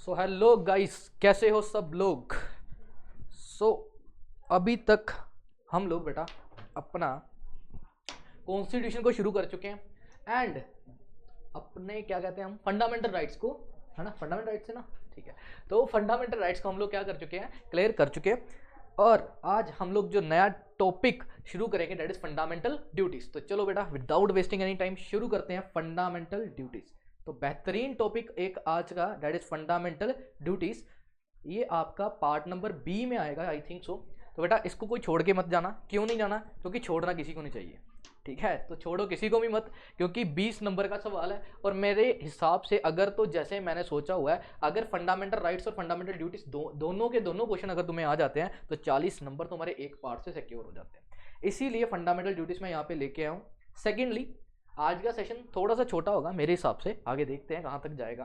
So hello guys, कैसे हो सब लोग। सो अभी तक हम लोग बेटा अपना कॉन्स्टिट्यूशन को शुरू कर चुके हैं एंड अपने क्या कहते हैं हम फंडामेंटल राइट्स को, है ना, फंडामेंटल राइट्स है ना, ठीक है। तो फंडामेंटल राइट्स को हम लोग क्या कर चुके हैं, क्लियर कर चुके हैं। और आज हम लोग जो नया टॉपिक शुरू करेंगे दैट इज फंडामेंटल ड्यूटीज। तो चलो बेटा विदाउट वेस्टिंग एनी टाइम शुरू करते हैं फंडामेंटल ड्यूटीज। तो बेहतरीन टॉपिक एक आज का दैट इज फंडामेंटल ड्यूटीज। ये आपका पार्ट नंबर बी में आएगा आई थिंक सो। तो बेटा इसको कोई छोड़ के मत जाना। क्यों नहीं जाना? क्योंकि छोड़ना किसी को नहीं चाहिए, ठीक है। तो छोड़ो किसी को भी मत, क्योंकि 20 नंबर का सवाल है। और मेरे हिसाब से अगर तो जैसे मैंने सोचा हुआ है, अगर फंडामेंटल राइट्स और फंडामेंटल ड्यूटीज दोनों के दोनों क्वेश्चन अगर तुम्हें आ जाते हैं तो 40 नंबर तुम्हारे एक पार्ट से सिक्योर हो जाते हैं। इसीलिए फंडामेंटल ड्यूटीज मैं यहाँ पे लेके आऊँ। सेकेंडली आज का सेशन थोड़ा सा छोटा होगा मेरे हिसाब से, आगे देखते हैं कहाँ तक जाएगा।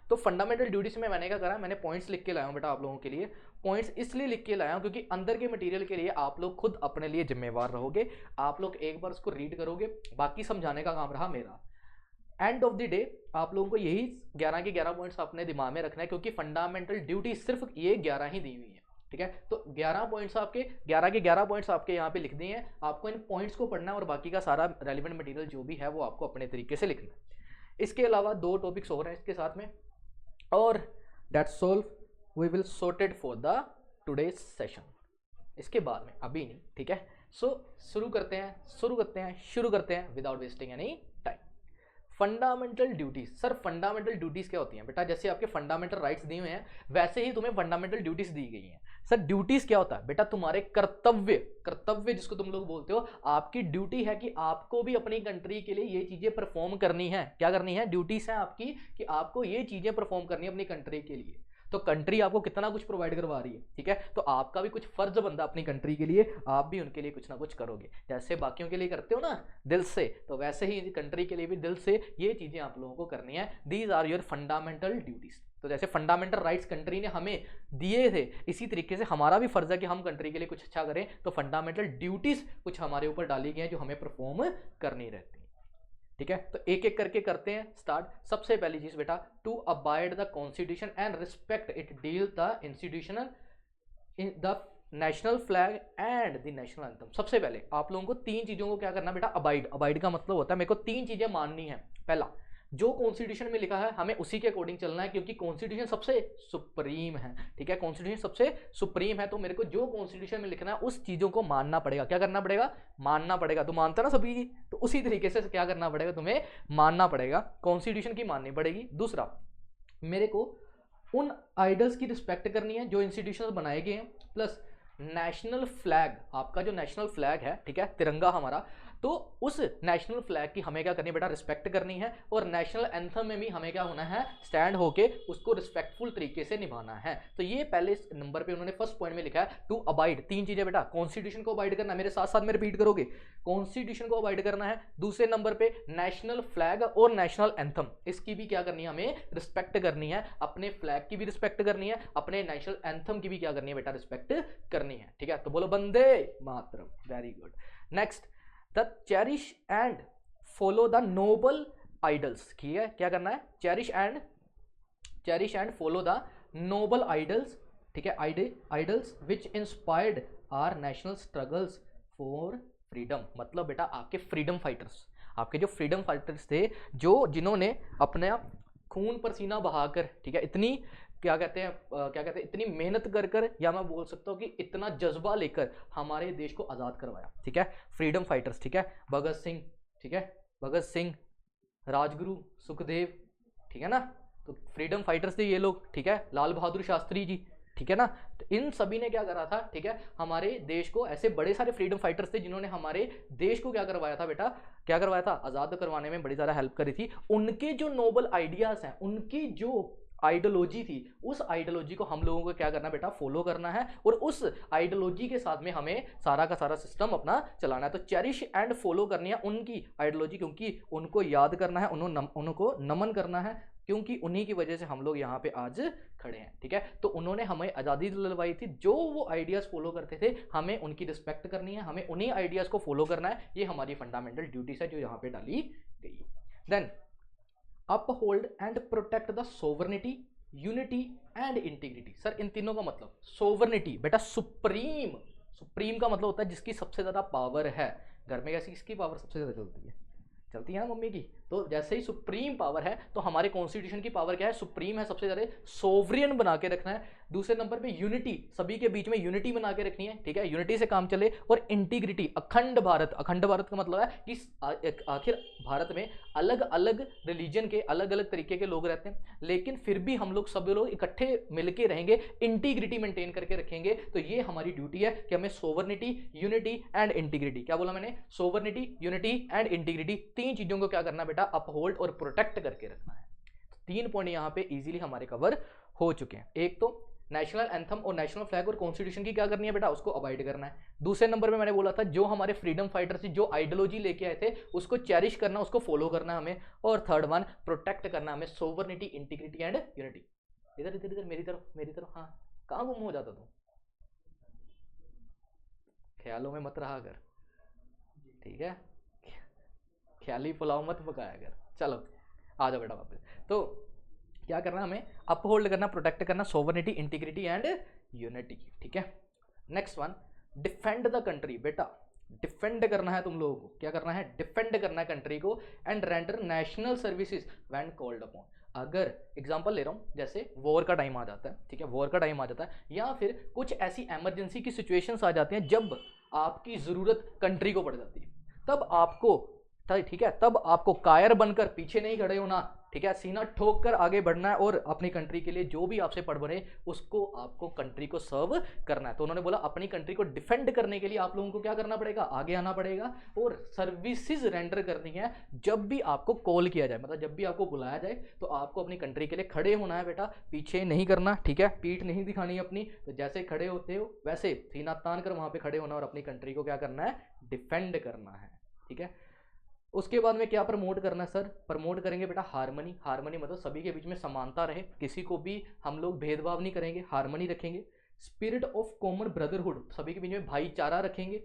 तो फंडामेंटल ड्यूटीज में मैंने क्या करा, मैंने पॉइंट्स लिख के लाया हूँ बेटा आप लोगों के लिए। पॉइंट्स इसलिए लिख के लाया हूँ क्योंकि अंदर के मटेरियल के लिए आप लोग खुद अपने लिए जिम्मेवार रहोगे। आप लोग एक बार उसको रीड करोगे, बाकी समझाने का काम रहा मेरा। एंड ऑफ द डे आप लोगों को यही 11 के 11 पॉइंट्स अपने दिमाग में रखना है, क्योंकि फंडामेंटल ड्यूटी सिर्फ ये 11 ही दी हुई है, ठीक है। तो 11 पॉइंट्स आपके 11 के 11 पॉइंट्स आपके यहाँ पे लिख दिए हैं। आपको इन पॉइंट्स को पढ़ना है और बाकी का सारा रेलिवेंट मटेरियल जो भी है वो आपको अपने तरीके से लिखना है। इसके अलावा 2 टॉपिक्स हो रहे हैं इसके साथ में, और that's all we will sorted for the today's session. इसके बाद में अभी नहीं, ठीक है। सो शुरू करते हैं without wasting any time. Fundamental duties. Sir fundamental duties क्या होती हैं बेटा? जैसे आपके फंडामेंटल राइट्स दिए हुए हैं वैसे ही तुम्हें फंडामेंटल ड्यूटीज दी गई हैं। सर ड्यूटीज क्या होता है बेटा? तुम्हारे कर्तव्य जिसको तुम लोग बोलते हो। आपकी ड्यूटी है कि आपको भी अपनी कंट्री के लिए ये चीजें परफॉर्म करनी है। क्या करनी है? ड्यूटीज है आपकी कि आपको ये चीजें परफॉर्म करनी है अपनी कंट्री के लिए। तो कंट्री आपको कितना कुछ प्रोवाइड करवा रही है, ठीक है। तो आपका भी कुछ फर्ज बनता है अपनी कंट्री के लिए, आप भी उनके लिए कुछ ना कुछ करोगे। जैसे बाकियों के लिए करते हो ना दिल से, तो वैसे ही कंट्री के लिए भी दिल से ये चीजें आप लोगों को करनी है। These are your fundamental duties. तो जैसे फंडामेंटल राइट्स कंट्री ने हमें दिए थे, इसी तरीके से हमारा भी फर्ज है कि हम कंट्री के लिए कुछ अच्छा करें। तो फंडामेंटल ड्यूटीज कुछ हमारे ऊपर डाली गई हैं जो हमें परफॉर्म करनी रहती है, ठीक है। तो एक एक करके करते हैं स्टार्ट। सबसे पहली चीज बेटा, to abide the constitution and respect it deal the institutional in the national flag and the national anthem. सबसे पहले आप लोगों को 3 चीजों को क्या करना बेटा, अबाइड का मतलब होता है मेरे को 3 चीजें माननी है। पहला, जो कॉन्स्टिट्यूशन में लिखा है हमें उसी के अकॉर्डिंग चलना है, क्योंकि कॉन्स्टिट्यूशन सबसे सुप्रीम है, ठीक है। कॉन्स्टिट्यूशन सबसे सुप्रीम है, तो मेरे को जो कॉन्स्टिट्यूशन में लिखना है उस चीजों को मानना पड़ेगा। क्या करना पड़ेगा? मानना पड़ेगा। तो मानता ना सभी, तो उसी तरीके से क्या करना पड़ेगा, तुम्हें मानना पड़ेगा, कॉन्स्टिट्यूशन की माननी पड़ेगी। दूसरा, मेरे को उन आइडल्स की रिस्पेक्ट करनी है जो इंस्टीट्यूशन बनाए गए हैं। प्लस नेशनल फ्लैग, आपका जो नेशनल फ्लैग है, ठीक है, तिरंगा हमारा, तो उस नेशनल फ्लैग की हमें क्या करनी है बेटा, रिस्पेक्ट करनी है। और नेशनल एंथम में भी हमें क्या होना है, स्टैंड होके उसको रिस्पेक्टफुल तरीके से निभाना है। तो ये पहले नंबर पे उन्होंने फर्स्ट पॉइंट में लिखा है टू अबाइड। 3 चीजें बेटा, कॉन्स्टिट्यूशन को अबाइड करना, मेरे साथ साथ में रिपीट करोगे, कॉन्स्टिट्यूशन को अबाइड करना है। दूसरे नंबर पे नेशनल फ्लैग और नेशनल एंथम, इसकी भी क्या करनी है, हमें रिस्पेक्ट करनी है। अपने फ्लैग की भी रिस्पेक्ट करनी है, अपने नेशनल एंथम की भी क्या करनी है बेटा, रिस्पेक्ट करनी है, ठीक है। तो बोलो Vande Mataram, very good. Next, the cherish and follow the noble ideals, ठीक है। क्या करना है? Cherish and follow the noble ideals, ठीक है, ideals which inspired our national struggles for freedom. मतलब बेटा आपके फ्रीडम फाइटर्स, आपके जो फ्रीडम फाइटर्स थे, जो जिन्होंने अपना खून पसीना बहाकर, ठीक है, इतनी क्या कहते हैं इतनी मेहनत कर कर, या मैं बोल सकता हूँ कि इतना जज्बा लेकर हमारे देश को आज़ाद करवाया, ठीक है। फ्रीडम फाइटर्स, ठीक है, भगत सिंह, ठीक है, भगत सिंह, राजगुरु, सुखदेव, ठीक है ना। तो फ्रीडम फाइटर्स थे ये लोग, ठीक है। लाल बहादुर शास्त्री जी, ठीक है ना। तो इन सभी ने क्या करा था, ठीक है, हमारे देश को, ऐसे बड़े सारे फ्रीडम फाइटर्स थे जिन्होंने हमारे देश को क्या करवाया था बेटा, क्या करवाया था, आज़ाद करवाने में बड़ी ज़्यादा हेल्प करी थी। उनके जो नोबल आइडियाज़ हैं, उनकी जो आइडियोलॉजी थी, उस आइडियोलॉजी को हम लोगों को क्या करना बेटा, फॉलो करना है। और उस आइडियोलॉजी के साथ में हमें सारा का सारा सिस्टम अपना चलाना है। तो चेरिश एंड फॉलो करनी है उनकी आइडियोलॉजी, क्योंकि उनको याद करना है, उनको नमन करना है, क्योंकि उन्हीं की वजह से हम लोग यहाँ पे आज खड़े हैं, ठीक है। तो उन्होंने हमें आज़ादी दिलवाई थी, जो वो आइडियाज़ फॉलो करते थे, हमें उनकी रिस्पेक्ट करनी है, हमें उन्हीं आइडियाज़ को फॉलो करना है। ये हमारी फंडामेंटल ड्यूटीज है जो यहाँ पे डाली गई है। Then uphold and protect the sovereignty, unity and integrity. Sir इन तीनों का मतलब, सोवर्निटी बेटा सुप्रीम, सुप्रीम का मतलब होता है जिसकी सबसे ज़्यादा पावर है। घर में कैसी किसकी पावर सबसे ज़्यादा चलती है ना मम्मी की। तो जैसे ही सुप्रीम पावर है तो हमारे कॉन्स्टिट्यूशन की पावर क्या है, सुप्रीम है, सबसे ज़्यादा सोवरियन बना के रखना है। दूसरे नंबर पे यूनिटी, सभी के बीच में यूनिटी बना के रखनी है, ठीक है, यूनिटी से काम चले। और इंटीग्रिटी, अखंड भारत, अखंड भारत का मतलब है कि आखिर भारत में अलग अलग रिलीजन के अलग अलग तरीके के लोग रहते हैं, लेकिन फिर भी हम लोग सब लोग इकट्ठे मिलके रहेंगे, इंटीग्रिटी मेंटेन करके रखेंगे। तो ये हमारी ड्यूटी है कि हमें सोवर्निटी, यूनिटी एंड इंटीग्रिटी, क्या बोला मैंने, सोवर्निटी, यूनिटी एंड इंटीग्रिटी, तीन चीजों को क्या करना बेटा, अपहोल्ड और प्रोटेक्ट करके रखना है। 3 पॉइंट यहां पे इजीली हमारे कवर हो चुके हैं। एक तो नेशनल एंथम और नेशनल फ्लैग और कॉन्स्टिट्यूशन की क्या करनी है बेटा, उसको अवॉइड करना है। दूसरे नंबर पे मैंने बोला था जो हमारे फ्रीडम फाइटर्स जो आइडियोलॉजी लेके आए थे उसको चेरिश करना, उसको फॉलो करना हमें। और थर्ड वन, प्रोटेक्ट करना हमें सोवर्निटी, इंटीग्रिटी एंड यूनिटी। इधर इधर इधर मेरी तरफ, हाँ कहाँ गुम हो जाता तू, ख्यालों में मत रहा कर, ठीक है, ख्याली पुलाव मत पकाया कर। चलो आ जाओ बेटा वापस। तो क्या करना हमें, अपहोल्ड करना, प्रोटेक्ट करना, सोवर्निटी, इंटीग्रिटी एंड यूनिटी, ठीक है। Next one, defend the country. बेटा डिफेंड करना है तुम लोगों को, क्या करना है, डिफेंड करना है कंट्री को। And render national services when called upon. अगर एग्जांपल ले रहा हूं, जैसे वॉर का टाइम आ जाता है, ठीक है, वॉर का टाइम आ जाता है, या फिर कुछ ऐसी इमरजेंसी की सिचुएशंस आ जाती हैं जब आपकी जरूरत कंट्री को पड़ जाती है, तब आपको, ठीक है, तब आपको कायर बनकर पीछे नहीं खड़े होना, ठीक है, सीना ठोक कर आगे बढ़ना है और अपनी कंट्री के लिए जो भी आपसे पड़ बढ़े उसको आपको कंट्री को सर्व करना है। तो उन्होंने बोला अपनी कंट्री को डिफेंड करने के लिए आप लोगों को क्या करना पड़ेगा, आगे आना पड़ेगा और सर्विसेज रेंडर करनी है। जब भी आपको कॉल किया जाए, मतलब जब भी आपको बुलाया जाए, तो आपको अपनी कंट्री के लिए खड़े होना है बेटा, पीछे नहीं करना, ठीक है, पीठ नहीं दिखानी अपनी। तो जैसे खड़े होते हो वैसे सीना तान कर वहां पे खड़े होना और अपनी कंट्री को क्या करना है, डिफेंड करना है, ठीक है। उसके बाद में क्या प्रमोट करना है सर, प्रमोट करेंगे बेटा हार्मनी। हार्मनी मतलब सभी के बीच में समानता रहे, किसी को भी हम लोग भेदभाव नहीं करेंगे, हार्मनी रखेंगे। स्पिरिट ऑफ कॉमन ब्रदरहुड, सभी के बीच में भाईचारा रखेंगे,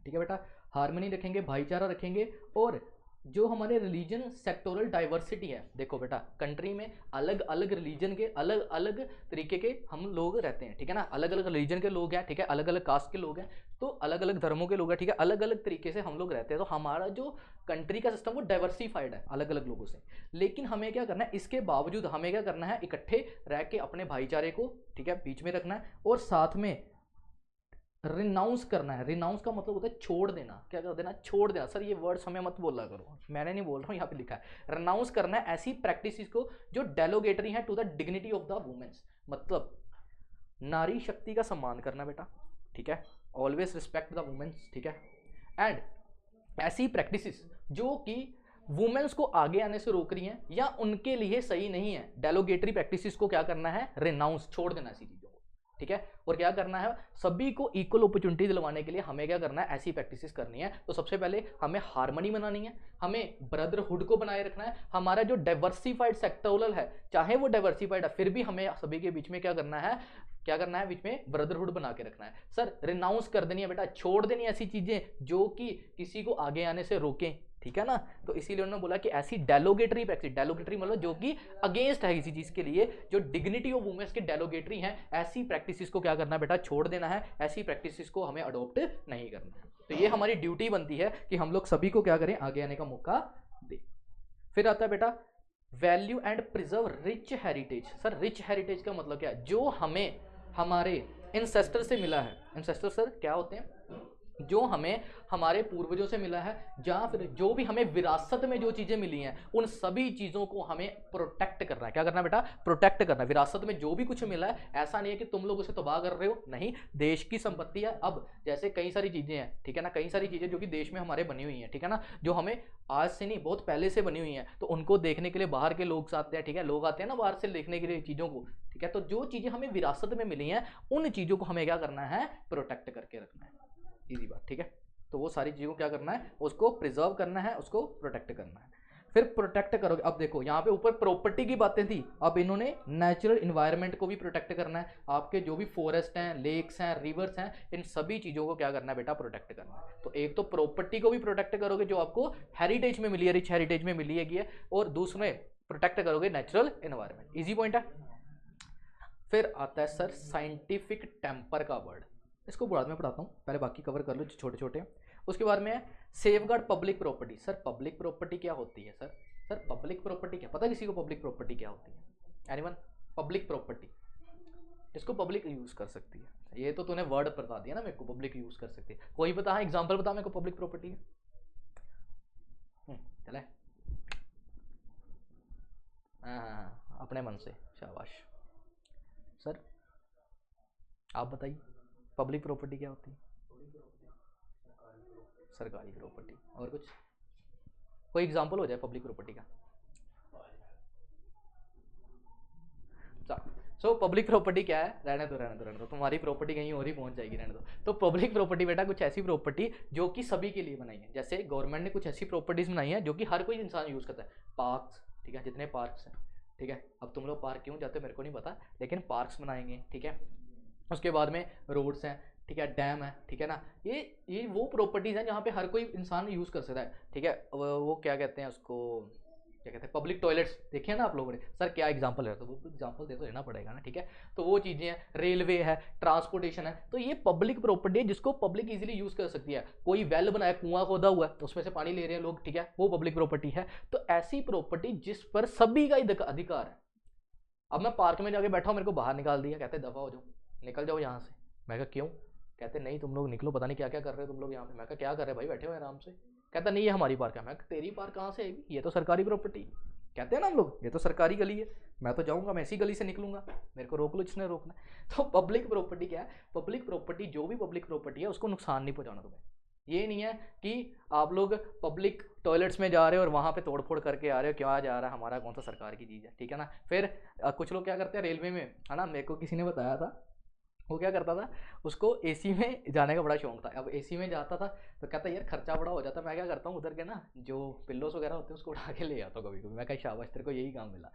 ठीक है बेटा, हार्मनी रखेंगे, भाईचारा रखेंगे। और जो हमारे रिलीजन सेक्टोरल डाइवर्सिटी है, देखो बेटा कंट्री में अलग अलग रिलीजन के अलग अलग तरीके के हम लोग रहते हैं, ठीक है ना, अलग अलग रिलीजन के लोग हैं, ठीक है, अलग अलग कास्ट के लोग हैं, तो अलग अलग धर्मों के लोग हैं, ठीक है, अलग अलग तरीके से हम लोग रहते हैं। तो हमारा जो कंट्री का सिस्टम वो डाइवर्सिफाइड है अलग अलग लोगों से। लेकिन हमें क्या करना है, इसके बावजूद हमें क्या करना है, इकट्ठे रह के अपने भाईचारे को, ठीक है, बीच में रखना है। और साथ में रिनाउंस करना है। रिनाउंस का मतलब होता है छोड़ देना, क्या कर देना, छोड़ देना। सर ये वर्ड्स हमें मत बोला करो, मैंने नहीं बोल रहा हूँ, यहाँ पे लिखा है। रिनाउंस करना है ऐसी प्रैक्टिसेस को जो डेलोगेटरी है to the dignity of the women's, मतलब नारी शक्ति का सम्मान करना बेटा, ठीक है, ऑलवेज रिस्पेक्ट द वुमेन्स, ठीक है। एंड ऐसी प्रैक्टिसेस जो कि वुमेन्स को आगे आने से रोक रही हैं या उनके लिए सही नहीं है, डेलोगेटरी प्रैक्टिसेस को क्या करना है, रिनाउंस, छोड़ देना ऐसी चीजों को, ठीक है। और क्या करना है, सभी को इक्वल अपॉर्चुनिटी दिलवाने के लिए हमें क्या करना है, ऐसी प्रैक्टिसेस करनी है। तो सबसे पहले हमें हार्मनी बनानी है, हमें ब्रदरहुड को बनाए रखना है। हमारा जो डाइवर्सिफाइड सेक्टोरल है, चाहे वो डाइवर्सिफाइड है, फिर भी हमें सभी के बीच में क्या करना है, बीच में ब्रदरहुड बना के रखना है। सर रिनाउंस कर देनी है बेटा, छोड़ देनी ऐसी चीजें जो कि किसी को आगे आने से रोकें, ठीक है ना। तो इसीलिए उन्होंने बोला कि ऐसी डेलोगेटरी प्रैक्टिस, डेलोगेटरी मतलब जो कि अगेंस्ट है किसी चीज के लिए, जो डिग्निटी ऑफ वुमेन्स के डेलोगेटरी हैं, ऐसी प्रैक्टिसेस को क्या करना है बेटा, छोड़ देना है। ऐसी प्रैक्टिसेस को हमें अडॉप्ट नहीं करना है। तो ये हमारी ड्यूटी बनती है कि हम लोग सभी को क्या करें, आगे आने का मौका दें। फिर आता है बेटा value and preserve rich heritage. Sir rich heritage का मतलब क्या है, जो हमें हमारे इंसेस्टर से मिला है। इंसेस्टर सर क्या होते हैं, जो हमें हमारे पूर्वजों से मिला है, या फिर जो भी हमें विरासत में जो चीजें मिली हैं, उन सभी चीजों को हमें प्रोटेक्ट करना है। क्या करना है बेटा, प्रोटेक्ट करना है। विरासत में जो भी कुछ मिला है, ऐसा नहीं है कि तुम लोग उसे तबाह कर रहे हो, नहीं, देश की संपत्ति है। अब जैसे कई सारी चीजें हैं, ठीक है ना, कई सारी चीजें जो कि देश में हमारे बनी हुई हैं, ठीक है ना, जो हमें आज से नहीं बहुत पहले से बनी हुई हैं, तो उनको देखने के लिए बाहर के लोग आते हैं, ठीक है, लोग आते हैं ना बाहर से देखने के लिए चीजों को, ठीक है। तो जो चीजें हमें विरासत में मिली हैं, उन चीजों को हमें क्या करना है, प्रोटेक्ट करके रखना है। इजी बात, ठीक है। तो वो सारी चीज़ों को क्या करना है, उसको प्रिजर्व करना है, उसको प्रोटेक्ट करना है। फिर प्रोटेक्ट करोगे, अब देखो यहाँ पे ऊपर प्रॉपर्टी की बातें थी, अब इन्होंने नेचुरल इन्वायरमेंट को भी प्रोटेक्ट करना है। आपके जो भी फॉरेस्ट हैं, लेक्स हैं, रिवर्स हैं, इन सभी चीज़ों को क्या करना है बेटा, प्रोटेक्ट करना है। तो एक तो प्रॉपर्टी को भी प्रोटेक्ट करोगे जो आपको हेरिटेज में मिली है, रिच हेरिटेज में मिली है, और दूसरे प्रोटेक्ट करोगे नेचुरल इन्वायरमेंट। इजी पॉइंट है। फिर आता है सर साइंटिफिक टेम्पर का वर्ड, इसको बाद में पढ़ाता हूँ, पहले बाकी कवर कर लो जो छोटे छोटे। उसके बाद में safeguard public property. Sir public property क्या होती है सर? सर पब्लिक प्रॉपर्टी क्या, पता किसी को पब्लिक प्रॉपर्टी क्या होती है? एनीवन? पब्लिक प्रॉपर्टी इसको पब्लिक यूज कर सकती है, ये तो तूने वर्ड बता दिया ना मेरे को, पब्लिक यूज कर सकती है। कोई बता, एग्जांपल बता मेरे को पब्लिक प्रॉपर्टी है। चले हाँ, अपने मन से, शाबाश। सर आप बताइए पब्लिक प्रॉपर्टी क्या होती है? सरकारी प्रॉपर्टी। और कुछ कोई एग्जांपल हो जाए पब्लिक प्रॉपर्टी का? सो पब्लिक प्रॉपर्टी क्या है? रहने दो, तुम्हारी प्रॉपर्टी कहीं और ही पहुंच जाएगी, रहने दो। तो पब्लिक प्रॉपर्टी बेटा कुछ ऐसी प्रॉपर्टी जो कि सभी के लिए बनाई है। जैसे गवर्नमेंट ने कुछ ऐसी प्रॉपर्टीज बनाई है जो कि हर कोई इंसान यूज करता है। पार्क्स, ठीक है, जितने पार्क्स हैं, ठीक है, अब तुम लोग पार्क क्यों जाते हो मेरे को नहीं पता, लेकिन पार्क्स बनाएंगे, ठीक है। उसके बाद में रोड्स हैं, ठीक है, डैम है, ठीक है ना, ये वो प्रॉपर्टीज हैं जहाँ पे हर कोई इंसान यूज कर सकता है, ठीक है। वो क्या कहते हैं उसको, क्या कहते हैं, पब्लिक टॉयलेट्स देखे हैं ना आप लोगों ने? सर क्या एग्जांपल है, तो वो एग्जांपल दे तो लेना पड़ेगा ना, ठीक है। तो वो चीज़ें हैं, रेलवे है, ट्रांसपोर्टेशन है, तो ये पब्लिक प्रॉपर्टी है जिसको पब्लिक इजीली यूज कर सकती है। कोई वेल बनाया, कुआं खोदा हुआ है, उसमें से पानी ले रहे हैं लोग, ठीक है, वो पब्लिक प्रॉपर्टी है। तो ऐसी प्रॉपर्टी जिस पर सभी का अधिकार है। अब मैं पार्क में जाके बैठा हूँ, मेरे को बाहर निकाल दिया, कहते दफा हो जाओ, निकल जाओ यहाँ से। मैं कहा क्यों? कहते नहीं तुम लोग निकलो, पता नहीं क्या क्या कर रहे हो तुम लोग यहाँ पे। मैं कहा क्या कर रहे हो भाई, बैठे हो आराम से। कहता नहीं ये हमारी पार्क है। मैं तेरी पार्क कहाँ से आएगी, ये तो सरकारी प्रॉपर्टी। कहते हैं ना हम लोग, ये तो सरकारी गली है, मैं तो जाऊँगा, मैं इसी गली से निकलूंगा, मेरे को रोक लो जिसने रोकना। तो पब्लिक प्रॉपर्टी क्या है? पब्लिक प्रॉपर्टी, जो भी पब्लिक प्रॉपर्टी है उसको नुकसान नहीं पहुँचाना तुम्हें। ये नहीं है कि आप लोग पब्लिक टॉयलेट्स में जा रहे हो और वहाँ पे तोड़फोड़ करके आ रहे हो, क्या जा रहा है, हमारा कौन सा सरकार की चीज़ है, ठीक है ना। फिर कुछ लोग क्या करते हैं रेलवे में, है ना, मेरे को किसी ने बताया था, वो क्या करता था, उसको एसी में जाने का बड़ा शौक था। अब एसी में जाता था तो कहता यार खर्चा बड़ा हो जाता, मैं क्या करता हूँ उधर के ना जो पिल्लोस वगैरह होते हैं उसको उठा के ले आता हूँ कभी कभी। मैं कहा शाबाश तेरे को यही काम मिला।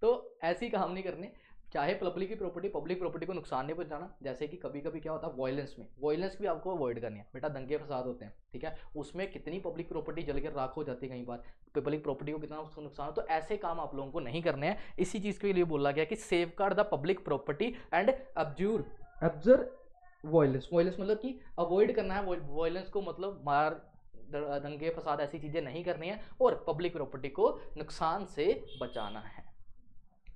तो ऐसी काम नहीं करने, चाहे पब्लिक की प्रॉपर्टी, पब्लिक प्रॉपर्टी को नुकसान नहीं पहुंचाना। जैसे कि कभी कभी क्या होता है वायलेंस में, वायलेंस भी आपको अवॉइड करनी है बेटा। दंगे फसाद होते हैं, ठीक है, उसमें कितनी पब्लिक प्रॉपर्टी जल के राख हो जाती है, कई बार पब्लिक प्रॉपर्टी को कितना नुकसान हो। तो ऐसे काम आप लोगों को नहीं करने हैं। इसी चीज़ के लिए बोला गया कि safe guard the public property and observe violence. Violence मतलब कि अवॉइड करना है वायलेंस को, मतलब मार दंगे फसाद ऐसी चीज़ें नहीं करनी है और पब्लिक प्रॉपर्टी को नुकसान से बचाना है।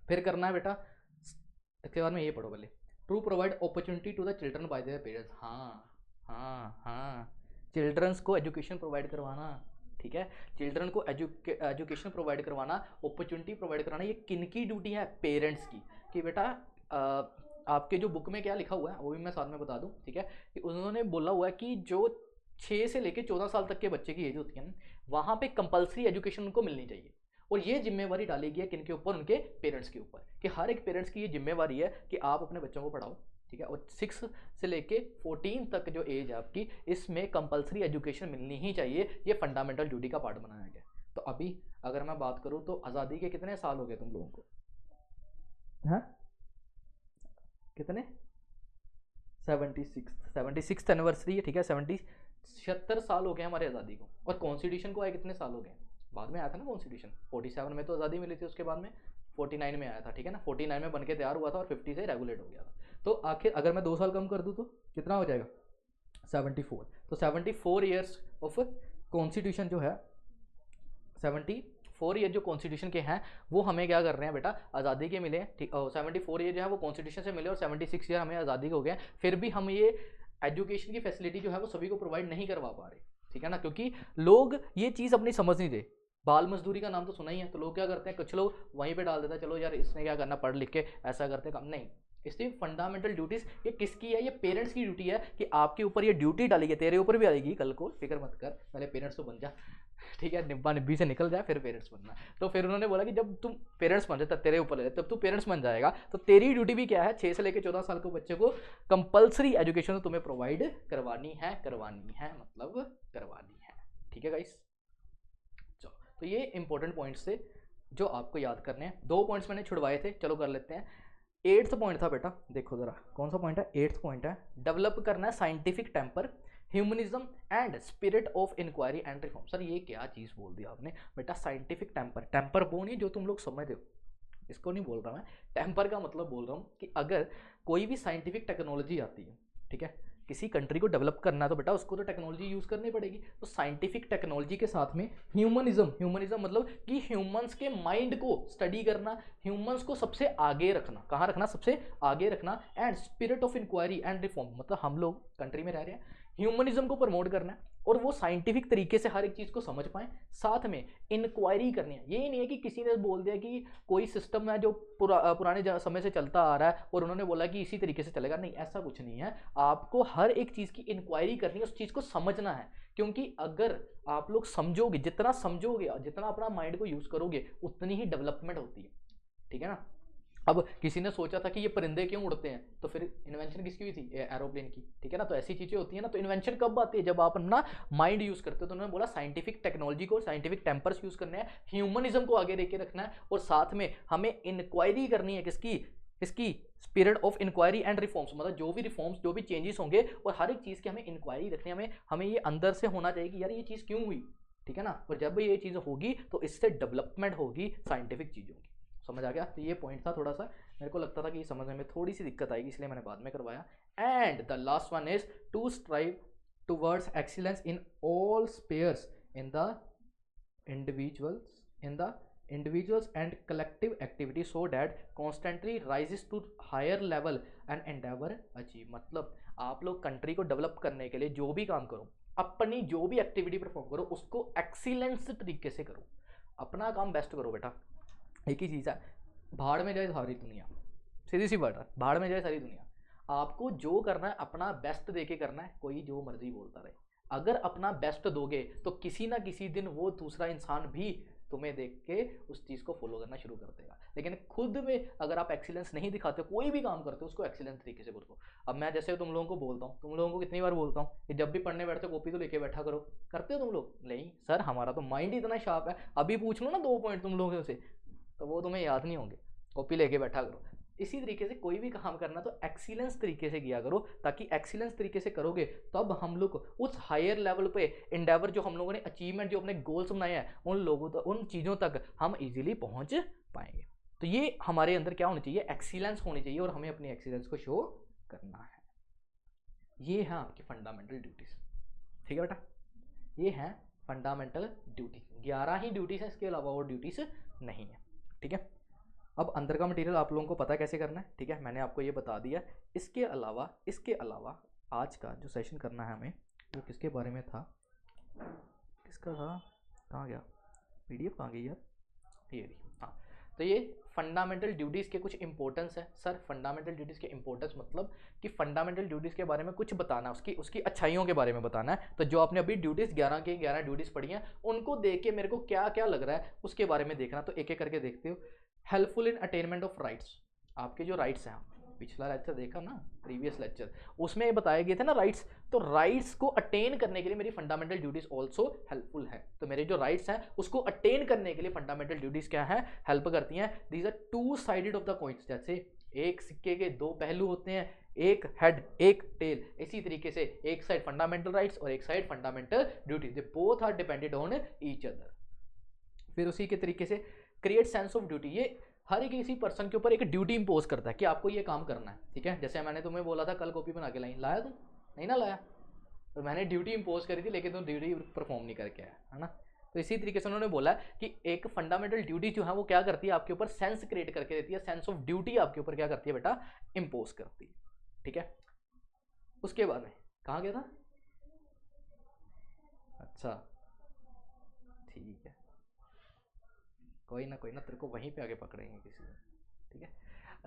फिर करना है बेटा, इसके बाद में ये पढ़ो पहले, to provide opportunity to the children by their parents. हाँ, चिल्ड्रंस को एजुकेशन प्रोवाइड करवाना, ठीक है, चिल्ड्रन को एजुकेशन प्रोवाइड करवाना, अपॉर्चुनिटी प्रोवाइड कराना, ये किन की ड्यूटी है? पेरेंट्स की। कि बेटा आपके जो बुक में क्या लिखा हुआ है वो भी मैं साथ में बता दूं, ठीक है, कि उन्होंने बोला हुआ है कि जो 6 से लेकर 14 साल तक के बच्चे की एज होती है ना, वहाँ पे कंपलसरी एजुकेशन उनको मिलनी चाहिए। और ये जिम्मेवारी डाली गई है किन के ऊपर? उनके पेरेंट्स के ऊपर, कि हर एक पेरेंट्स की ये जिम्मेवारी है कि आप अपने बच्चों को पढ़ाओ, ठीक है। और 6 से लेके 14 तक जो एज है आपकी, इसमें कंपलसरी एजुकेशन मिलनी ही चाहिए, ये फंडामेंटल ड्यूटी का पार्ट बनाया गया। तो अभी अगर मैं बात करूँ तो आज़ादी के कितने साल हो गए तुम लोगों को? हाँ कितने? 76 एनिवर्सरी है, ठीक है, 76 साल हो गए हमारे आज़ादी को। और कॉन्स्टिट्यूशन को आए कितने साल हो गए? बाद में आया था ना कॉन्स्टिट्यूशन, 47 में तो आज़ादी मिली थी, उसके बाद में 49 में आया था, ठीक है ना, 49 में बन के तैयार हुआ था और 50 से रेगुलेट हो गया था। तो आखिर अगर मैं 2 साल कम कर दूँ तो कितना हो जाएगा? 74। तो 74 ईयर्स ऑफ कॉन्स्टिट्यूशन जो है, 74 ईयर जो कॉन्स्टिट्यूशन के हैं वो हमें क्या कर रहे हैं बेटा, आज़ादी के मिले, ठीक। 74 ईयर जो है वो कॉन्स्टिट्यूशन से मिले और 76 ईयर हमें आज़ादी के हो गए। फिर भी हम ये एजुकेशन की फैसिलिटी जो है वो सभी को प्रोवाइड नहीं करवा पा रहे, ठीक है ना, क्योंकि लोग ये चीज़ अपनी समझ नहीं दे। बाल मजदूरी का नाम तो सुना ही है, तो लोग क्या करते हैं, कुछ लोग वहीं पे डाल देते हैं, चलो यार इसने क्या करना, पढ़ लिख के ऐसा करते काम नहीं। इसलिए फंडामेंटल ड्यूटीज ये किसकी है? ये पेरेंट्स की ड्यूटी है कि आपके ऊपर ये ड्यूटी डाली है, तेरे ऊपर भी आएगी कल को, फिक्र मत कर, पहले पेरेंट्स तो बन जा, ठीक है, निब्बा निब्बी से निकल जाए फिर पेरेंट्स बनना। तो फिर उन्होंने बोला कि जब तुम पेरेंट्स बन जाए तब तेरे ऊपर ले, तब तू पेरेंट्स बन जाएगा, तो तेरी ड्यूटी भी क्या है, 6 से लेकर 14 साल के बच्चे को कंपलसरी एजुकेशन तो तुम्हें प्रोवाइड करवानी है, मतलब करवानी है, ठीक है गाइस। चलो, तो ये इंपॉर्टेंट पॉइंट्स थे जो आपको याद करने हैं। 2 पॉइंट्स मैंने छुड़वाए थे, चलो कर लेते हैं। 8th पॉइंट था बेटा, देखो जरा कौन सा पॉइंट है, 8th पॉइंट है, डेवलप करना है scientific temper, humanism and spirit of inquiry and reform. Sir ये क्या चीज़ बोल दी आपने बेटा, साइंटिफिक टेम्पर। टेम्पर वो नहीं जो तुम लोग समझ हो, इसको नहीं बोल रहा मैं, टेम्पर का मतलब बोल रहा हूँ कि अगर कोई भी साइंटिफिक टेक्नोलॉजी आती है, ठीक है, किसी कंट्री को डेवलप करना है तो बेटा उसको तो टेक्नोलॉजी यूज़ करनी पड़ेगी। तो साइंटिफिक टेक्नोलॉजी के साथ में ह्यूमनिज्म मतलब कि ह्यूमंस के माइंड को स्टडी करना, ह्यूमंस को सबसे आगे रखना, कहाँ रखना, सबसे आगे रखना, and spirit of inquiry and reform, मतलब हम लोग कंट्री में रह रहे हैं, ह्यूमनिज्म को प्रमोट करना है और वो साइंटिफिक तरीके से हर एक चीज़ को समझ पाएँ, साथ में इंक्वायरी करनी है। ये नहीं है कि किसी ने बोल दिया कि कोई सिस्टम है जो पुराने समय से चलता आ रहा है और उन्होंने बोला कि इसी तरीके से चलेगा, नहीं, ऐसा कुछ नहीं है। आपको हर एक चीज़ की इंक्वायरी करनी है, उस चीज़ को समझना है, क्योंकि अगर आप लोग समझोगे, जितना समझोगे, जितना अपना माइंड को यूज़ करोगे, उतनी ही डेवलपमेंट होती है, ठीक है ना। अब किसी ने सोचा था कि ये परिंदे क्यों उड़ते हैं, तो फिर इन्वेंशन किसकी हुई थी, एरोप्लेन की, ठीक है ना। तो ऐसी चीज़ें होती है ना। तो इन्वेंशन कब आती है, जब आप अपना माइंड यूज़ करते हो। तो उन्होंने बोला साइंटिफिक टेक्नोलॉजी को, साइंटिफिक टेम्पर्स यूज़ करने हैं, ह्यूमनिज्म को आगे लेके रखना है, और साथ में हमें इंक्वायरी करनी है, किसकी, इसकी spirit of inquiry and reforms, मतलब जो भी रिफॉर्म्स, जो भी चेंजेस होंगे, और हर एक चीज़ की हमें इंक्वायरी रखनी है, हमें ये अंदर से होना चाहिए कि यार ये चीज़ क्यों हुई, ठीक है ना। और जब ये चीज़ होगी तो इससे डेवलपमेंट होगी साइंटिफिक चीज़ों की। समझ आ गया। तो ये पॉइंट था, थोड़ा सा मेरे को लगता था कि समझने में थोड़ी सी दिक्कत आएगी, इसलिए मैंने बाद में करवाया। And the last one is to strive towards excellence in all spheres in the individuals and collective activity so that constantly rises to higher level and endeavor achieve। मतलब आप लोग कंट्री को डेवलप करने के लिए जो भी काम करो, अपनी जो भी एक्टिविटी परफॉर्म करो, उसको एक्सीलेंस तरीके से करो, अपना काम बेस्ट करो बेटा। एक ही चीज़ है, भाड़ में जाए सारी दुनिया, सीधी सी बात है, भाड़ में जाए सारी दुनिया, आपको जो करना है अपना बेस्ट देके करना है, कोई जो मर्जी बोलता रहे। अगर अपना बेस्ट दोगे तो किसी ना किसी दिन वो दूसरा इंसान भी तुम्हें देख के उस चीज़ को फॉलो करना शुरू कर देगा। लेकिन खुद में अगर आप एक्सीलेंस नहीं दिखाते, कोई भी काम करते हो उसको एक्सीलेंस तरीके से करो। अब मैं जैसे तुम लोगों को बोलता हूँ, तुम लोगों को कितनी बार बोलता हूँ कि जब भी पढ़ने बैठते हो कॉपी तो लेके बैठा करो, करते हो तुम लोग? नहीं सर, हमारा तो माइंड इतना शार्प है, अभी पूछ लो ना 2 पॉइंट तुम लोगों से तो वो तुम्हें याद नहीं होंगे, कॉपी लेके बैठा करो। इसी तरीके से कोई भी काम करना तो एक्सीलेंस तरीके से किया करो, ताकि एक्सीलेंस तरीके से करोगे तब हम लोग उस हायर लेवल पे इंडेवर, जो हम लोगों ने अचीवमेंट, जो अपने गोल्स बनाए हैं, उन लोगों तक, उन चीज़ों तक हम इजीली पहुंच पाएंगे। तो ये हमारे अंदर क्या होनी चाहिए, एक्सीलेंस होनी चाहिए, और हमें अपनी एक्सीलेंस को शो करना है। ये है आपकी फंडामेंटल ड्यूटीज, ठीक है बेटा, ये है फंडामेंटल ड्यूटी। 11 ही ड्यूटीज है, इसके अलावा और ड्यूटीज नहीं है, ठीक है। अब अंदर का मटेरियल आप लोगों को पता कैसे करना है, ठीक है, मैंने आपको ये बता दिया। इसके अलावा आज का जो सेशन करना है हमें, वो किसके बारे में था, किसका था, कहाँ गया PDF, कहाँ गई यार, ये रही। हाँ, तो ये फंडामेंटल ड्यूटीज़ के कुछ इंपॉर्टेंस है। सर फंडामेंटल ड्यूटीज़ के इंपॉर्टेंस मतलब कि फंडामेंटल ड्यूटीज़ के बारे में कुछ बताना, उसकी अच्छाइयों के बारे में बताना है। तो जो आपने अभी ड्यूटीज़ 11 के 11 ड्यूटीज़ पढ़ी हैं, उनको देख के मेरे को क्या क्या लग रहा है उसके बारे में देखना। तो एक एक करके देखते हो। Helpful in attainment of rights, आपके जो राइट्स हैं, पिछला लेक्चर देखा ना, प्रीवियस लेक्चर, उसमें बताए गए थे ना राइट्स। तो राइट्स को अटेन करने के लिए मेरी फंडामेंटल ड्यूटीज ऑल्सो हेल्पफुल है। तो मेरे जो राइट्स हैं उसको अटेन करने के लिए फंडामेंटल ड्यूटीज क्या है, हेल्प करती हैं। These are 2 sided of the coins, जैसे एक सिक्के के 2 पहलू होते हैं, एक हेड एक टेल, इसी तरीके से एक साइड फंडामेंटल राइट्स और एक side fundamental duties, they both are dependent on each other. फिर उसी के तरीके से क्रिएट सेंस ऑफ ड्यूटी, ये हर एक किसी पर्सन के ऊपर एक ड्यूटी इंपोज करता है कि आपको ये काम करना है, ठीक है। जैसे मैंने तुम्हें बोला था कल कॉपी बना के लाया, तुम नहीं ना लाया, तो मैंने ड्यूटी इंपोज करी थी, लेकिन तुम ड्यूटी परफॉर्म नहीं करके आया, है ना। तो इसी तरीके से उन्होंने बोला कि एक फंडामेंटल ड्यूटी जो है वो क्या करती है, आपके ऊपर सेंस क्रिएट करके देती है, सेंस ऑफ ड्यूटी आपके ऊपर क्या करती है बेटा, इंपोज करती है, ठीक है। उसके बाद में कहाँ गया था, अच्छा ठीक है, कोई ना तेरे को वहीं पे आगे पकड़ेंगे किसी दिन, ठीक है।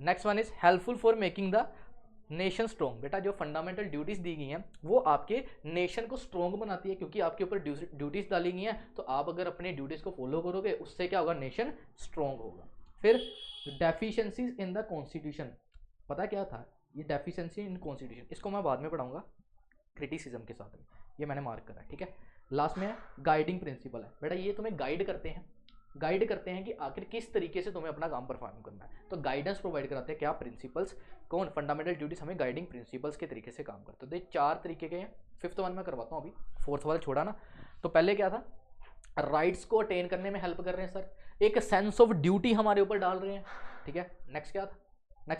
Next one is helpful for making the nation strong. बेटा जो फंडामेंटल ड्यूटीज दी गई हैं वो आपके नेशन को स्ट्रॉन्ग बनाती है, क्योंकि आपके ऊपर ड्यूटीज डाली गई हैं। तो आप अगर अपने ड्यूटीज को फॉलो करोगे उससे क्या होगा, नेशन स्ट्रॉन्ग होगा। फिर डेफिशिएंसीज इन द कॉन्स्टिट्यूशन, पता क्या था ये डेफिशिएंसी इन कॉन्स्टिट्यूशन, इसको मैं बाद में पढ़ाऊंगा क्रिटिसिज्म के साथ में, ये मैंने मार्क करा है, ठीक है। लास्ट में गाइडिंग प्रिंसिपल है, बेटा ये तुम्हें गाइड करते हैं कि आखिर किस तरीके से तुम्हें अपना काम परफॉर्म करना है। तो गाइडेंस प्रोवाइड कराते हैं क्या, प्रिंसिपल्स, कौन, फंडामेंटल ड्यूटीज हमें गाइडिंग प्रिंसिपल्स के तरीके से काम करते हैं। तो 4 तरीके के हैं, 5th वन मैं करवाता हूँ, अभी 4th वाला छोड़ा ना। तो पहले क्या था, राइट्स को अटेन करने में हेल्प कर रहे हैं सर, एक सेंस ऑफ ड्यूटी हमारे ऊपर डाल रहे हैं, ठीक है। नेक्स्ट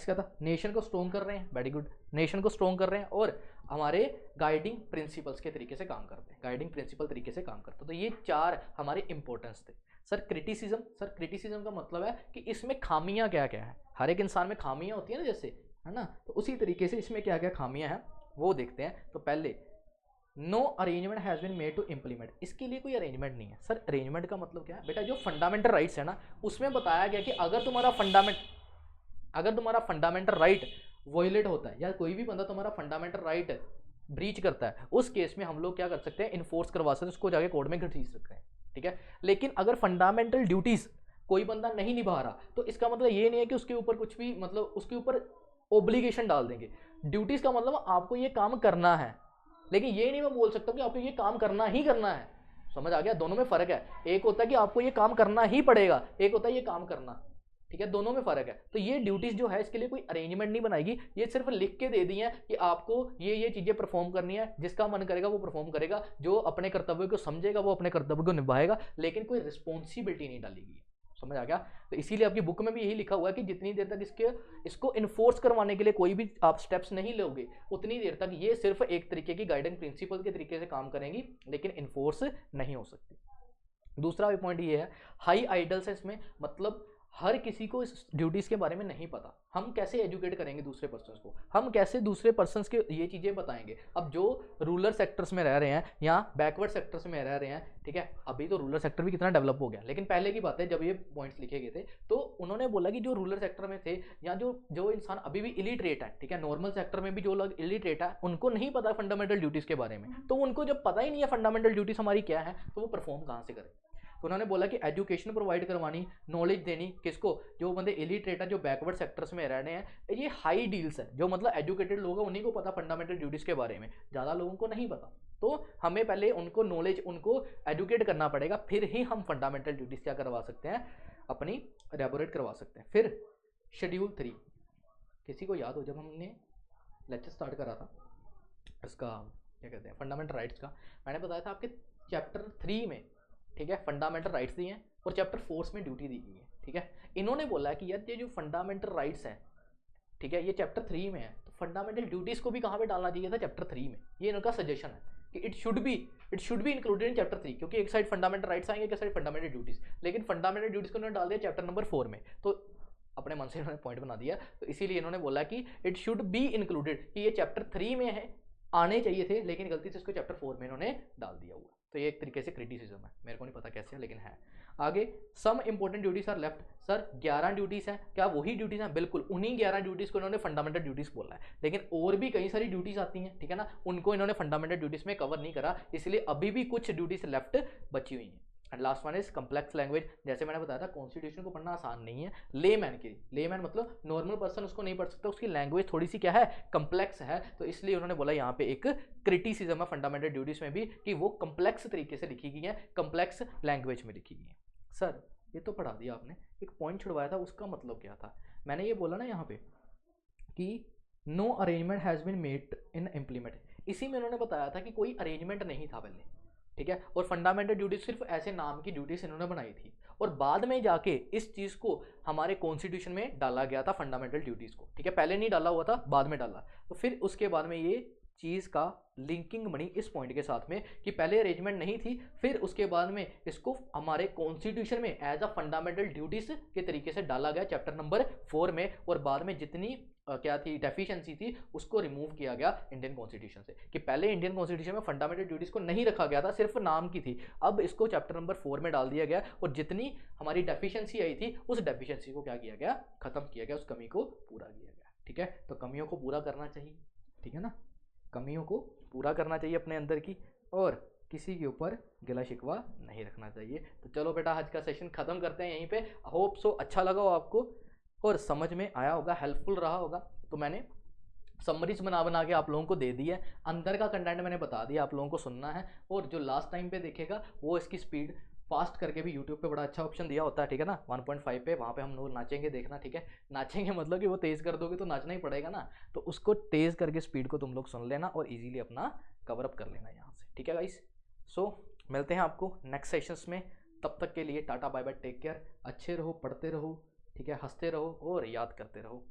क्या था, नेशन को स्ट्रॉन्ग कर रहे हैं, वेरी गुड, नेशन को स्ट्रॉन्ग कर रहे हैं और हमारे गाइडिंग प्रिंसिपल्स के तरीके से काम करते हैं, गाइडिंग प्रिंसिपल तरीके से काम करते हैं। तो ये 4 हमारे इंपॉर्टेंस थे। सर क्रिटिसिज्म का मतलब है कि इसमें खामियां क्या क्या है, हर एक इंसान में खामियां होती है ना जैसे, है ना, तो उसी तरीके से इसमें क्या क्या खामियां हैं वो देखते हैं। तो पहले no arrangement has been made to implement, इसके लिए कोई अरेंजमेंट नहीं है। सर अरेंजमेंट का मतलब क्या है बेटा, जो फंडामेंटल राइट्स है ना उसमें बताया गया कि अगर तुम्हारा फंडामेंटल राइट वॉयलेट होता है या कोई भी बंदा तुम्हारा फंडामेंटल राइट ब्रीच करता है, उस केस में हम लोग क्या कर सकते हैं, इन्फोर्स करवा सकते हैं, उसको जाके कोर्ट में घसीट सकते हैं, ठीक है। लेकिन अगर फंडामेंटल ड्यूटीज कोई बंदा नहीं निभा रहा तो इसका मतलब ये नहीं है कि उसके ऊपर कुछ भी, मतलब उसके ऊपर ओब्लिगेशन डाल देंगे। ड्यूटीज का मतलब आपको ये काम करना है, लेकिन ये नहीं मैं बोल सकता कि आपको ये काम करना ही करना है। समझ आ गया, दोनों में फर्क है। एक होता है कि आपको ये काम करना ही पड़ेगा, एक होता है ये काम करना, ठीक है, दोनों में फर्क है। तो ये ड्यूटीज जो है इसके लिए कोई अरेंजमेंट नहीं बनाएगी, ये सिर्फ लिख के दे दी है कि आपको ये चीजें परफॉर्म करनी है, जिसका मन करेगा वो परफॉर्म करेगा, जो अपने कर्तव्य को समझेगा वो अपने कर्तव्य को निभाएगा, लेकिन कोई रिस्पॉन्सिबिलिटी नहीं डालेगी। समझ आ गया। तो इसीलिए आपकी बुक में भी यही लिखा हुआ है कि जितनी देर तक इसको इन्फोर्स करवाने के लिए कोई भी आप स्टेप्स नहीं लोगे उतनी देर तक ये सिर्फ एक तरीके की गाइडेंस प्रिंसिपल के तरीके से काम करेंगी, लेकिन इन्फोर्स नहीं हो सकती। दूसरा पॉइंट ये है, हाई आइडल्स है इसमें, मतलब हर किसी को इस ड्यूटीज़ के बारे में नहीं पता। हम कैसे एजुकेट करेंगे दूसरे पर्सन्स को, हम कैसे दूसरे पर्सन्स के ये चीज़ें बताएंगे। अब जो रूरल सेक्टर्स में रह रहे हैं या बैकवर्ड सेक्टर्स में रह रहे हैं, ठीक है, अभी तो रूरल सेक्टर भी कितना डेवलप हो गया, लेकिन पहले की बात है जब ये पॉइंट्स लिखे गए थे तो उन्होंने बोला कि जो रूरल सेक्टर में थे या जो इंसान अभी भी इलिटरेट है, ठीक है, नॉर्मल सेक्टर में भी जो लोग इलिटरेट है उनको नहीं पता फंडामेंटल ड्यूटीज़ के बारे में। तो उनको जब पता ही नहीं है फंडामेंटल ड्यूटीज़ हमारी क्या है तो वो परफॉर्म कहाँ से करें। तो उन्होंने बोला कि एजुकेशन प्रोवाइड करवानी, नॉलेज देनी, किसको, जो बंदे इलिटरेट है, जो बैकवर्ड सेक्टर्स में रह रहे हैं, ये हाई डील्स है, जो मतलब एजुकेटेड लोग हैं उन्हीं को पता फंडामेंटल ड्यूटीज़ के बारे में, ज़्यादा लोगों को नहीं पता। तो हमें पहले उनको नॉलेज, उनको एजुकेट करना पड़ेगा, फिर ही हम फंडामेंटल ड्यूटीज़ क्या करवा सकते हैं, अपनी एलेबोरेट करवा सकते हैं। फिर शेड्यूल 3, किसी को याद हो जब हमने लेक्चर स्टार्ट करा था इसका क्या कहते हैं फंडामेंटल राइट्स का, मैंने बताया था आपके चैप्टर 3 में, ठीक है, फंडामेंटल राइट्स दिए हैं और चैप्टर 4 में ड्यूटी दी गई है, ठीक है। इन्होंने बोला है कि यार ये जो फंडामेंटल राइट्स हैं, ठीक है, ये चैप्टर 3 में है, तो फंडामेंटल ड्यूटीज़ को भी कहाँ पे डालना चाहिए था, चैप्टर 3 में। ये इनका सजेशन है कि it should be included in chapter 3, क्योंकि एक साइड फंडामेंटल राइट्स आएंगे, एक साइड फंडामेंटल ड्यूटीज़, लेकिन फंडामेंटल ड्यूटीज़ को उन्होंने डाल दिया चैप्टर नंबर 4 में। तो अपने मन से इन्होंने पॉइंट बना दिया, तो इसीलिए इन्होंने बोला कि इट शुड बी इंक्लूडेड, कि ये चैप्टर 3 में है, आने चाहिए थे, लेकिन गलती से इसको चैप्टर 4 में इन्होंने डाल दिया हुआ। तो ये एक तरीके से क्रिटिसिज्म है, मेरे को नहीं पता कैसे है लेकिन है। आगे some important duties are left, sir 11 duties हैं, क्या वही ड्यूटीज हैं, बिल्कुल उन्हीं 11 ड्यूटीज को इन्होंने फंडामेंटल ड्यूटीज बोला है, लेकिन और भी कई सारी ड्यूटीज आती हैं, ठीक है ना, उनको इन्होंने फंडामेंटल ड्यूटीज में कवर नहीं करा, इसलिए अभी भी कुछ ड्यूटीज लेफ्ट बची हुई हैं। And last one is complex language, जैसे मैंने बताया था कॉन्स्टिट्यूशन को पढ़ना आसान नहीं है, लेमैन के लिए, लेमैन मतलब नॉर्मल पर्सन उसको नहीं पढ़ सकता, उसकी लैंग्वेज थोड़ी सी क्या है, कम्प्लेक्स है, तो इसलिए उन्होंने बोला यहाँ पे एक क्रिटिसिज्म है फंडामेंटल ड्यूटीज में भी कि वो कम्प्लेक्स तरीके से लिखी गई है, कम्प्लेक्स लैंग्वेज में लिखी गई है। सर ये तो पढ़ा दिया आपने, एक पॉइंट छुड़वाया था उसका मतलब क्या था, मैंने ये बोला ना यहाँ पे कि no arrangement has been made in implement, इसी में उन्होंने बताया था कि कोई अरेंजमेंट नहीं था पहले, ठीक है, और फंडामेंटल ड्यूटीज सिर्फ ऐसे नाम की ड्यूटीज इन्होंने बनाई थी, और बाद में जाके इस चीज़ को हमारे कॉन्स्टिट्यूशन में डाला गया था फंडामेंटल ड्यूटीज़ को, ठीक है, पहले नहीं डाला हुआ था, बाद में डाला। तो फिर उसके बाद में ये चीज़ का लिंकिंग बनी इस पॉइंट के साथ में कि पहले अरेंजमेंट नहीं थी, फिर उसके बाद में इसको हमारे कॉन्स्टिट्यूशन में एज अ फंडामेंटल ड्यूटीज के तरीके से डाला गया चैप्टर नंबर 4 में, और बाद में जितनी क्या थी डेफिशिएंसी थी उसको रिमूव किया गया इंडियन कॉन्स्टिट्यूशन से, कि पहले इंडियन कॉन्स्टिट्यूशन में फंडामेंटल ड्यूटीज को नहीं रखा गया था, सिर्फ नाम की थी, अब इसको चैप्टर नंबर 4 में डाल दिया गया, और जितनी हमारी डेफिशिएंसी आई थी उस डेफिशिएंसी को क्या किया गया, खत्म किया गया, उस कमी को पूरा किया गया, ठीक है। तो कमियों को पूरा करना चाहिए, ठीक है ना, कमियों को पूरा करना चाहिए अपने अंदर की, और किसी के ऊपर गिला शिकवा नहीं रखना चाहिए। तो चलो बेटा आज का सेशन खत्म करते हैं यहीं पे, होप सो अच्छा लगा हो आपको और समझ में आया होगा, हेल्पफुल रहा होगा। तो मैंने समरीज बना के आप लोगों को दे दी है, अंदर का कंटेंट मैंने बता दिया, आप लोगों को सुनना है, और जो लास्ट टाइम पे देखेगा वो इसकी स्पीड फास्ट करके भी यूट्यूब पे बड़ा अच्छा ऑप्शन दिया होता है, ठीक है ना, 1.5 पे, वहाँ पे हम लोग नाचेंगे, देखना, ठीक है, नाचेंगे मतलब कि वो तेज़ कर दोगे तो नाचना ही पड़ेगा ना, तो उसको तेज़ करके स्पीड को तुम लोग सुन लेना और इजीली अपना कवर अप कर लेना यहाँ से, ठीक है गाइस। सो मिलते हैं आपको नेक्स्ट सेशंस में, तब तक के लिए tata bye bye, take care, अच्छे रहो, पढ़ते रहो, ठीक है, हंसते रहो और याद करते रहो।